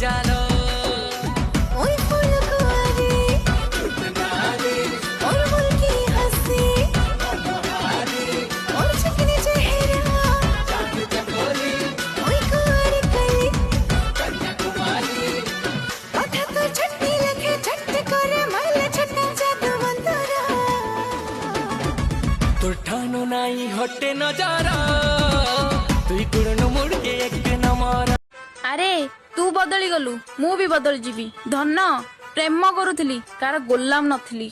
জালো ওই ফুলকুয়ারি ওর মুলকি হাসি ওর চিকনি চেহারা ওই কুয়ারি কালি কথা তো ছট্টি লেখে ছট্টি করে মালে ছট্টা জাদু বন্ধুরা তোর ঠানো নাই হটে নজারা তুই কুড়ন মুড়কে এক নমরা আরে তু বদଳି ଗଲୁ ମୁଁ ବି ବଦଳି ଯିବି ଧନ ପ୍ରେମ କରୁଥିଲି କାର ଗୋଲାମ ନଥିଲି।